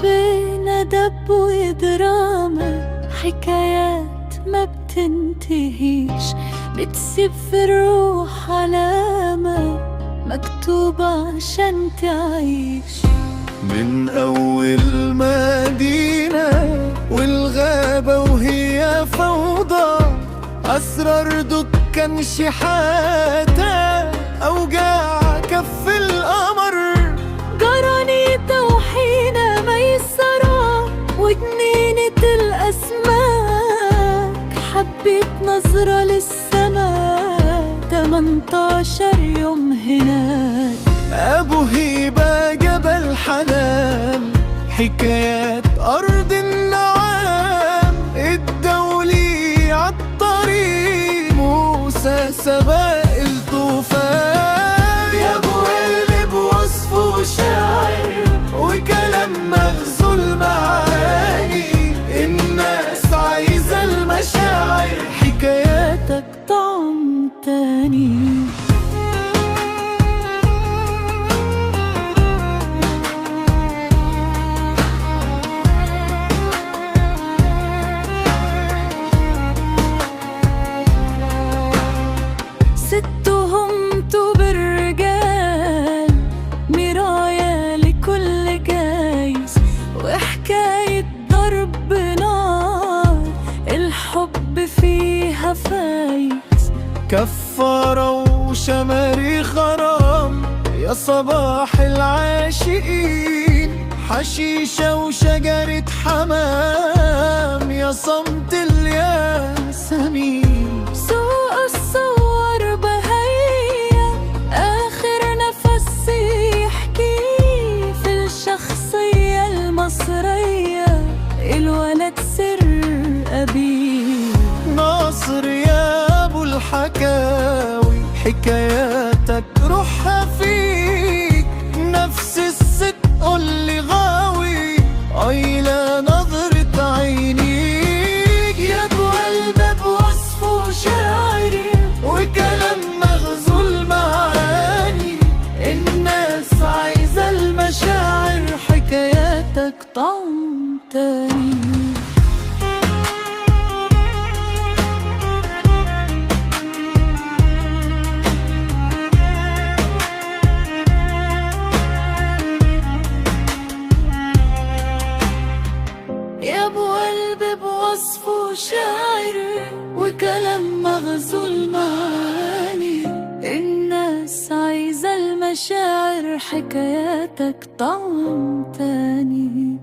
بينا دب ودراما، حكايات ما بتنتهيش، بتسيب في الروح علامة مكتوبة عشان تعيش. من أول مدينة والغابة وهي فوضى، أسرار دكان شحاتة، أوجاع كف القمر، جرانيتا وحينا ميسرة وجنينة الأسماك، حبيت نظرة للسماء 18 يوم هناك. أبو هيبة جبل حنان، حكايات أرض النعام، الدولي عالطريق، موسى سباق الطوفان. يا أبو قلبي بوصفه شاعر وكلام مغزول معاني، الناس عايزة المشاعر، حكاياتك طعم تاني. اتهمتوا بالرجال، مراية لكل جايز، وحكاية ضرب نار، الحب فيها فايز. كفارة وشماريخ غرام، يا صباح العاشقين، حشيشة وشجرة حمام، يا صمت الياسمين. سوق الصور بهية آخر نفس يحكي في الشخصية المصرية، الولد سر أبيه. ناصر يا أبو الحكاوي، حكاياتك روحها فيك، نفس الست قولي غاوي، عيلة نظرة عينيك. يا أبو قلبي بوصفه شاعري وكلام مغزول معاني، الناس عايزة المشاعر، حكاياتك طعم تاني. يا ابو قلبي بوصفه شاعر وكلام مغزول معاني، الناس عايزة المشاعر، حكاياتك طعم تاني.